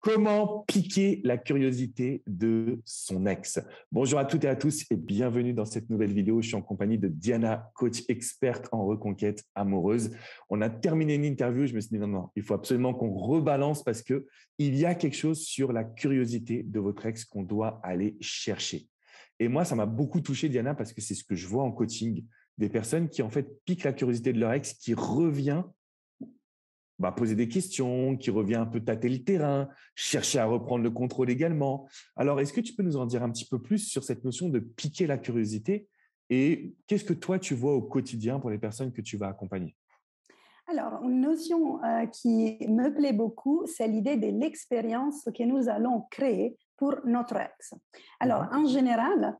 Comment piquer la curiosité de son ex? Bonjour à toutes et à tous et bienvenue dans cette nouvelle vidéo. Je suis en compagnie de Diana, coach experte en reconquête amoureuse. On a terminé une interview. Je me suis dit non, il faut absolument qu'on rebalance parce qu'il y a quelque chose sur la curiosité de votre ex qu'on doit aller chercher. Et moi, ça m'a beaucoup touché, Diana, parce que c'est ce que je vois en coaching. Des personnes qui en fait piquent la curiosité de leur ex, qui revient poser des questions, qui revient un peu tâter le terrain, chercher à reprendre le contrôle également. Alors, est-ce que tu peux nous en dire un petit peu plus sur cette notion de piquer la curiosité et qu'est-ce que toi, tu vois au quotidien pour les personnes que tu vas accompagner? Alors, une notion qui me plaît beaucoup, c'est l'idée de l'expérience que nous allons créer pour notre ex. Alors, Mhm. en général,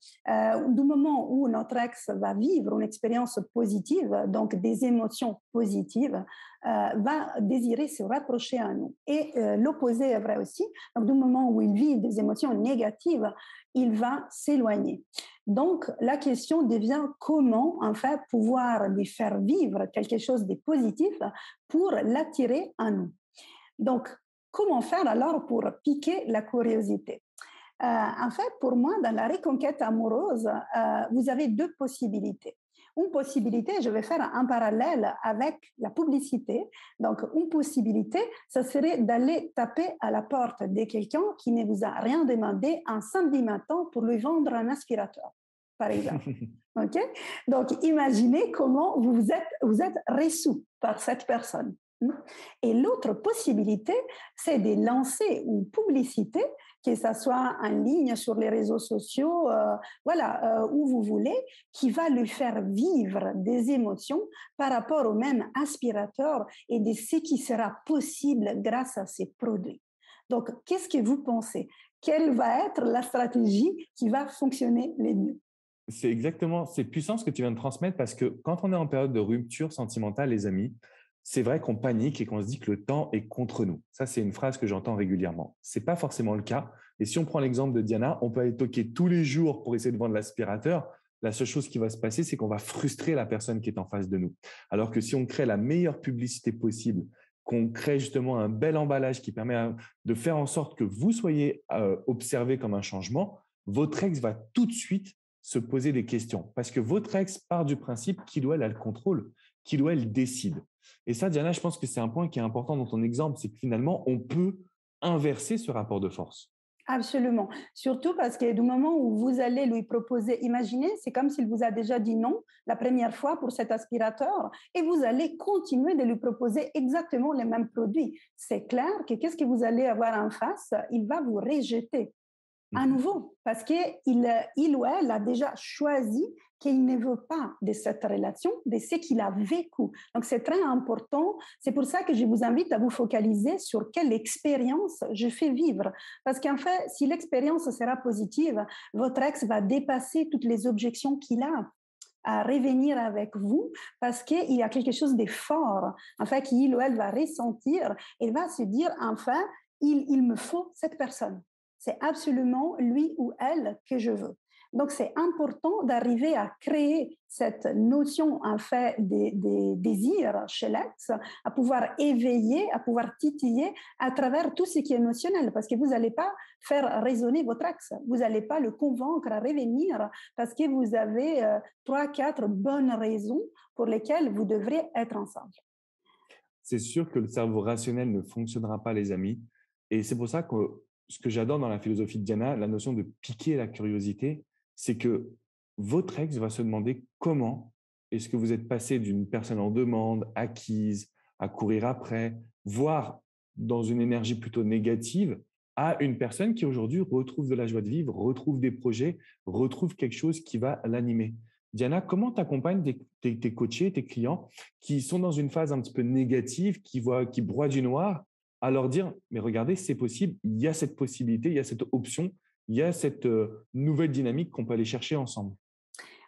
du moment où notre ex va vivre une expérience positive, donc des émotions positives, va désirer se rapprocher à nous. Et l'opposé est vrai aussi. Donc, du moment où il vit des émotions négatives, il va s'éloigner. Donc, la question devient comment, en fait, pouvoir lui faire vivre quelque chose de positif pour l'attirer à nous. Donc, comment faire alors pour piquer la curiosité? En fait, pour moi, dans la reconquête amoureuse, vous avez deux possibilités. Une possibilité, je vais faire un parallèle avec la publicité. Donc, une possibilité, ça serait d'aller taper à la porte de quelqu'un qui ne vous a rien demandé un samedi matin pour lui vendre un aspirateur, par exemple. OK? Donc, imaginez comment vous êtes reçu par cette personne. Et l'autre possibilité, c'est de lancer une publicité, que ce soit en ligne sur les réseaux sociaux, où vous voulez, qui va lui faire vivre des émotions par rapport au même aspirateur et de ce qui sera possible grâce à ces produits. Donc, qu'est-ce que vous pensez? Quelle va être la stratégie qui va fonctionner le mieux? C'est puissant ce que tu viens de transmettre parce que quand on est en période de rupture sentimentale, les amis, c'est vrai qu'on panique et qu'on se dit que le temps est contre nous. Ça, c'est une phrase que j'entends régulièrement. C'est pas forcément le cas. Et si on prend l'exemple de Diana, on peut aller toquer tous les jours pour essayer de vendre l'aspirateur. La seule chose qui va se passer, c'est qu'on va frustrer la personne qui est en face de nous. Alors que si on crée la meilleure publicité possible, qu'on crée justement un bel emballage qui permet de faire en sorte que vous soyez observé comme un changement, votre ex va tout de suite se poser des questions. Parce que votre ex part du principe qu'il ou elle a le contrôle, qu'il ou elle décide. Et ça, Diana, je pense que c'est un point qui est important dans ton exemple, c'est que finalement, on peut inverser ce rapport de force. Absolument. Surtout parce que du moment où vous allez lui proposer, imaginez, c'est comme s'il vous a déjà dit non la première fois pour cet aspirateur et vous allez continuer de lui proposer exactement les mêmes produits. C'est clair que qu'est-ce que vous allez avoir en face? Il va vous rejeter à Mhm. nouveau, parce qu'il ou elle a déjà choisi qu'il ne veut pas de cette relation, de ce qu'il a vécu. Donc, c'est très important. C'est pour ça que je vous invite à vous focaliser sur quelle expérience je fais vivre. Parce qu'en fait, si l'expérience sera positive, votre ex va dépasser toutes les objections qu'il a à revenir avec vous parce qu'il y a quelque chose de fort, en fait, qu'il ou elle va ressentir et va se dire, enfin, il me faut cette personne. C'est absolument lui ou elle que je veux. Donc, c'est important d'arriver à créer cette notion, en fait, des désirs chez l'ex, à pouvoir éveiller, à pouvoir titiller à travers tout ce qui est émotionnel, parce que vous n'allez pas faire raisonner votre ex, vous n'allez pas le convaincre à revenir, parce que vous avez trois, quatre bonnes raisons pour lesquelles vous devrez être ensemble. C'est sûr que le cerveau rationnel ne fonctionnera pas, les amis. Et c'est pour ça que ce que j'adore dans la philosophie de Diana, la notion de piquer la curiosité, c'est que votre ex va se demander comment est-ce que vous êtes passé d'une personne en demande, acquise, à courir après, voire dans une énergie plutôt négative, à une personne qui aujourd'hui retrouve de la joie de vivre, retrouve des projets, retrouve quelque chose qui va l'animer. Diana, comment tu accompagnes tes coachés, tes clients qui sont dans une phase un petit peu négative, qui broient du noir, à leur dire, mais regardez, c'est possible, il y a cette possibilité, il y a cette option, il y a cette nouvelle dynamique qu'on peut aller chercher ensemble.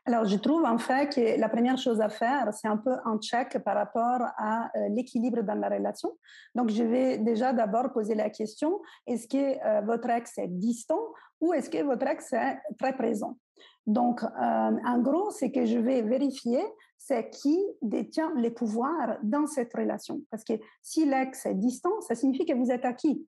Alors, je trouve en fait que la première chose à faire, c'est un peu un check par rapport à l'équilibre dans la relation. Donc, je vais déjà d'abord poser la question, est-ce que votre ex est distant ou est-ce que votre ex est très présent? Donc, en gros, ce que je vais vérifier, c'est qui détient les pouvoirs dans cette relation. Parce que si l'ex est distant, ça signifie que vous êtes acquis.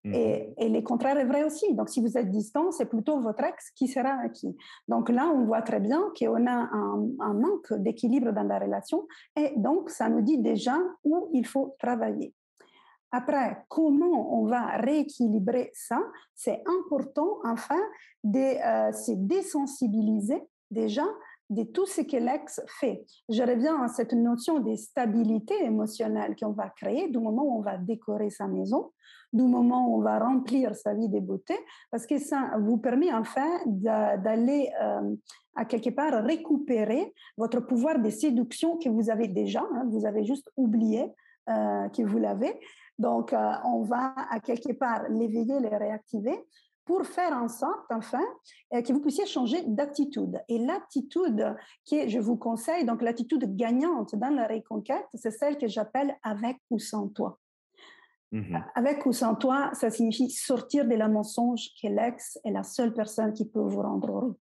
Mhm. Et le contraire est vrai aussi. Donc, si vous êtes distant, c'est plutôt votre ex qui sera acquis. Donc là, on voit très bien qu'on a un manque d'équilibre dans la relation et donc ça nous dit déjà où il faut travailler. Après, comment on va rééquilibrer ça? C'est important, enfin, de se désensibiliser déjà de tout ce que l'ex fait. Je reviens à cette notion de stabilité émotionnelle qu'on va créer du moment où on va décorer sa maison, du moment où on va remplir sa vie de beauté, parce que ça vous permet enfin d'aller à quelque part récupérer votre pouvoir de séduction que vous avez déjà, hein, vous avez juste oublié que vous l'avez. Donc, on va à quelque part l'éveiller, les réactiver pour faire en sorte, enfin, que vous puissiez changer d'attitude. Et l'attitude que je vous conseille, donc l'attitude gagnante dans la reconquête, c'est celle que j'appelle avec ou sans toi. Mhm. Avec ou sans toi, ça signifie sortir de la mensonge que l'ex est la seule personne qui peut vous rendre heureux.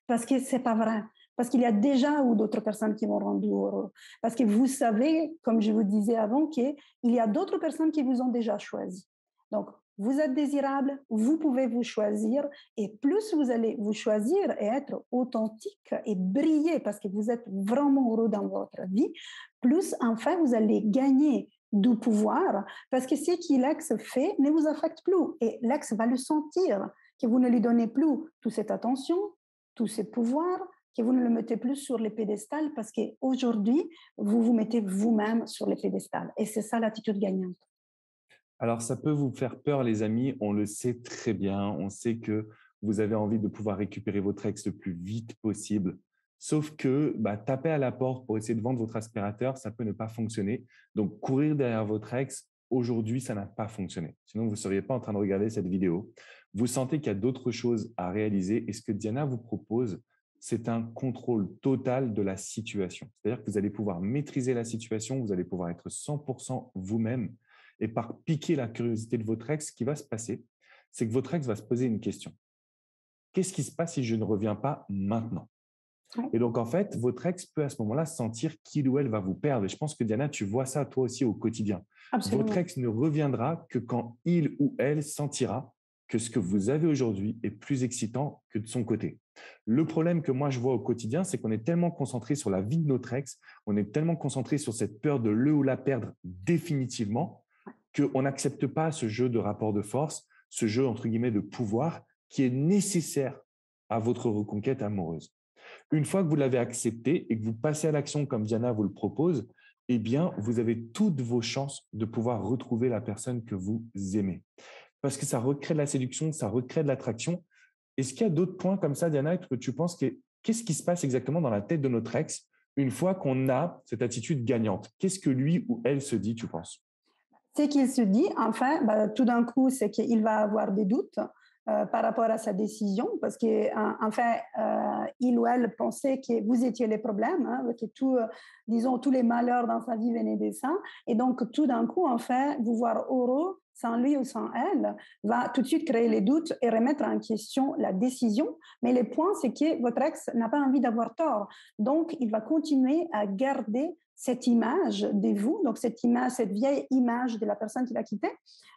Parce que c'est pas vrai. Parce qu'il y a déjà ou d'autres personnes qui vont rendre heureux. Parce que vous savez, comme je vous disais avant, qu'il y a d'autres personnes qui vous ont déjà choisi. Donc, vous êtes désirable, vous pouvez vous choisir, et plus vous allez vous choisir et être authentique et briller parce que vous êtes vraiment heureux dans votre vie, plus enfin vous allez gagner du pouvoir parce que ce que l'ex fait ne vous affecte plus et l'ex va le sentir que vous ne lui donnez plus toute cette attention, tous ces pouvoirs, que vous ne le mettez plus sur les pédestals parce qu'aujourd'hui, vous vous mettez vous-même sur les pédestals. Et c'est ça l'attitude gagnante. Alors, ça peut vous faire peur, les amis, on le sait très bien. On sait que vous avez envie de pouvoir récupérer votre ex le plus vite possible. Sauf que taper à la porte pour essayer de vendre votre aspirateur, ça peut ne pas fonctionner. Donc, courir derrière votre ex, aujourd'hui, ça n'a pas fonctionné. Sinon, vous ne seriez pas en train de regarder cette vidéo. Vous sentez qu'il y a d'autres choses à réaliser. Et ce que Diana vous propose, c'est un contrôle total de la situation. C'est-à-dire que vous allez pouvoir maîtriser la situation, vous allez pouvoir être 100% vous-même et par piquer la curiosité de votre ex, ce qui va se passer, c'est que votre ex va se poser une question. Qu'est-ce qui se passe si je ne reviens pas maintenant? Oui, Et donc, en fait, votre ex peut à ce moment-là sentir qu'il ou elle va vous perdre. Et je pense que Diana, tu vois ça toi aussi au quotidien. Votre absolument. ex ne reviendra que quand il ou elle sentira que ce que vous avez aujourd'hui est plus excitant que de son côté. Le problème que moi je vois au quotidien, c'est qu'on est tellement concentré sur la vie de notre ex, on est tellement concentré sur cette peur de le ou la perdre définitivement, qu'on n'accepte pas ce jeu de rapport de force, ce jeu entre guillemets de pouvoir qui est nécessaire à votre reconquête amoureuse. Une fois que vous l'avez accepté et que vous passez à l'action comme Diana vous le propose, eh bien, vous avez toutes vos chances de pouvoir retrouver la personne que vous aimez. Parce que ça recrée de la séduction, ça recrée de l'attraction. Est-ce qu'il y a d'autres points comme ça, Diana, que tu penses qu'est-ce qui se passe exactement dans la tête de notre ex une fois qu'on a cette attitude gagnante? Qu'est-ce que lui ou elle se dit, tu penses? C'est qu'il se dit, enfin, tout d'un coup, c'est qu'il va avoir des doutes par rapport à sa décision, parce qu'enfin, il ou elle pensait que vous étiez les problèmes, hein, que tout, disons, tous les malheurs dans sa vie venaient de ça. Et donc, tout d'un coup, enfin, vous voir heureux sans lui ou sans elle, va tout de suite créer les doutes et remettre en question la décision. Mais le point, c'est que votre ex n'a pas envie d'avoir tort. Donc, il va continuer à garder cette image de vous, donc cette image, cette vieille image de la personne qui l'a quitté,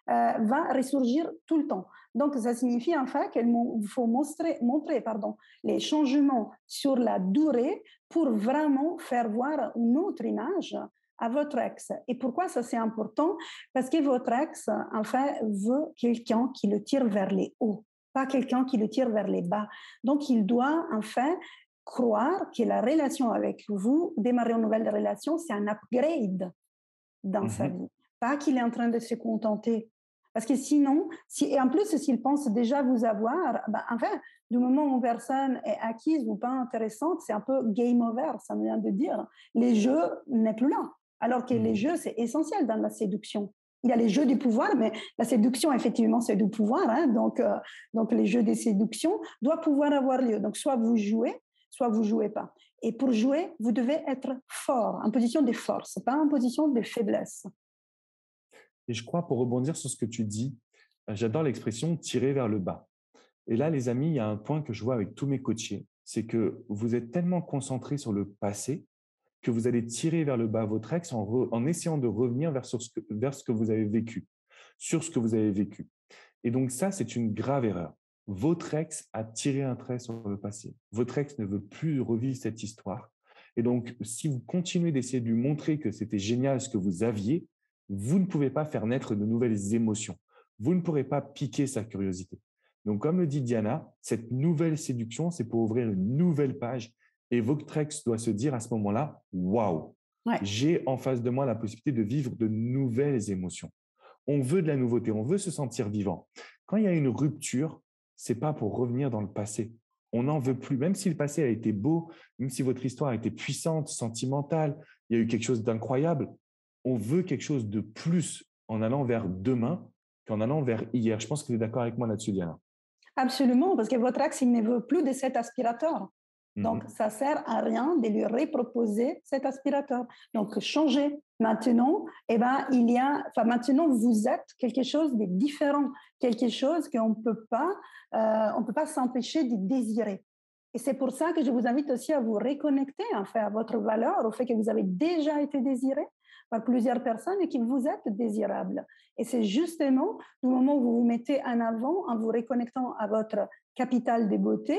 va ressurgir tout le temps. Donc, ça signifie en fait qu'il faut montrer les changements sur la durée pour vraiment faire voir une autre image à votre ex. Et pourquoi ça c'est important? Parce que votre ex, en fait, veut quelqu'un qui le tire vers les hauts, pas quelqu'un qui le tire vers les bas. Donc, il doit, en fait, croire que la relation avec vous, démarrer une nouvelle relation, c'est un upgrade dans sa Mhm. vie. Pas qu'il est en train de se contenter. Parce que sinon, et en plus, s'il pense déjà vous avoir, enfin, du moment où une personne est acquise ou pas intéressante, c'est un peu game over, ça me vient de dire. Les jeux n'est plus là. Alors que les Mhm. jeux, c'est essentiel dans la séduction. Il y a les jeux du pouvoir, mais la séduction, effectivement, c'est du pouvoir. Hein, donc, les jeux de séduction doivent pouvoir avoir lieu. Donc, soit vous jouez pas. Et pour jouer, vous devez être fort, en position de force, pas en position de faiblesse. Et je crois, pour rebondir sur ce que tu dis, j'adore l'expression tirer vers le bas. Et là, les amis, il y a un point que je vois avec tous mes coachés, c'est que vous êtes tellement concentrés sur le passé que vous allez tirer vers le bas votre ex en essayant de revenir vers ce que vous avez vécu. sur ce que vous avez vécu. Et donc ça, c'est une grave erreur. Votre ex a tiré un trait sur le passé. Votre ex ne veut plus revivre cette histoire. Et donc, si vous continuez d'essayer de lui montrer que c'était génial ce que vous aviez, vous ne pouvez pas faire naître de nouvelles émotions. Vous ne pourrez pas piquer sa curiosité. Donc, comme le dit Diana, cette nouvelle séduction, c'est pour ouvrir une nouvelle page. Et votre ex doit se dire à ce moment-là, waouh, Ouais. j'ai en face de moi la possibilité de vivre de nouvelles émotions. On veut de la nouveauté, on veut se sentir vivant. Quand il y a une rupture, c'est pas pour revenir dans le passé. On n'en veut plus, même si le passé a été beau, même si votre histoire a été puissante, sentimentale, il y a eu quelque chose d'incroyable. On veut quelque chose de plus en allant vers demain qu'en allant vers hier. Je pense que tu es d'accord avec moi là-dessus, Diana. Absolument, parce que votre ex, il ne veut plus de cet aspirateur. Donc, Mhm. ça sert à rien de lui reproposer cet aspirateur. Donc, changer maintenant, eh ben, maintenant, vous êtes quelque chose de différent, quelque chose qu'on on peut pas s'empêcher de désirer. Et c'est pour ça que je vous invite aussi à vous reconnecter, en fait, à votre valeur, au fait que vous avez déjà été désiré par plusieurs personnes et que vous êtes désirable. Et c'est justement du moment où vous vous mettez en avant, en vous reconnectant à votre capital de beauté,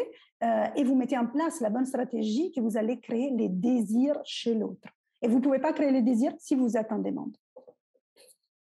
et vous mettez en place la bonne stratégie que vous allez créer les désirs chez l'autre. Et vous ne pouvez pas créer les désirs si vous êtes en demande.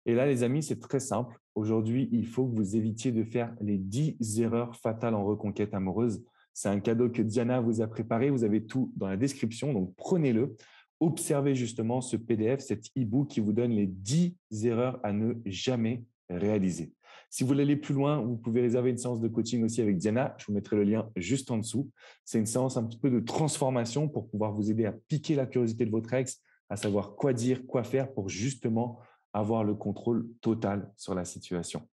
Et là, les amis, c'est très simple. Aujourd'hui, il faut que vous évitiez de faire les 10 erreurs fatales en reconquête amoureuse. C'est un cadeau que Diana vous a préparé. Vous avez tout dans la description, donc prenez-le. Observez justement ce PDF, cet e-book qui vous donne les 10 erreurs à ne jamais réaliser. Si vous voulez aller plus loin, vous pouvez réserver une séance de coaching aussi avec Diana. Je vous mettrai le lien juste en dessous. C'est une séance un petit peu de transformation pour pouvoir vous aider à piquer la curiosité de votre ex, à savoir quoi dire, quoi faire pour justement avoir le contrôle total sur la situation.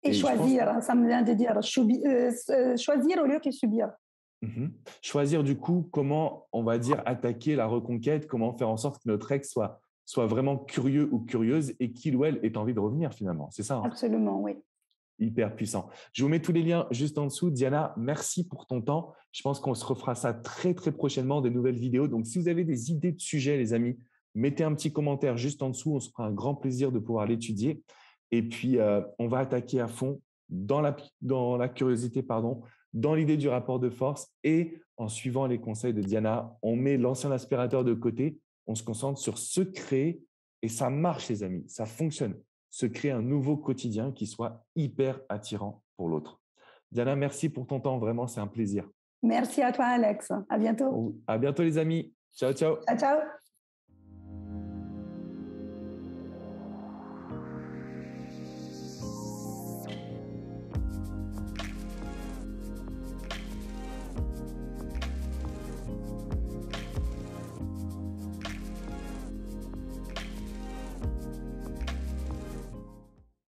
Et Et je pense, choisir, ça me vient de dire, choisir au lieu que subir. choisir du coup comment, on va dire, attaquer la reconquête, comment faire en sorte que notre ex soit vraiment curieux ou curieuse et qu'il ou elle ait envie de revenir finalement. C'est ça, hein. Absolument, oui. Hyper puissant. Je vous mets tous les liens juste en dessous. Diana, merci pour ton temps. Je pense qu'on se refera ça très, très prochainement, des nouvelles vidéos. Donc, si vous avez des idées de sujets, les amis, mettez un petit commentaire juste en dessous. On se fera un grand plaisir de pouvoir l'étudier. Et puis, on va attaquer à fond dans la curiosité, pardon, dans l'idée du rapport de force et en suivant les conseils de Diana. On met l'ancien aspirateur de côté. On se concentre sur se créer et ça marche, les amis. Ça fonctionne, se créer un nouveau quotidien qui soit hyper attirant pour l'autre. Diana, merci pour ton temps. Vraiment, c'est un plaisir. Merci à toi, Alex. À bientôt. À bientôt, les amis. Ciao, ciao. Ciao, ciao.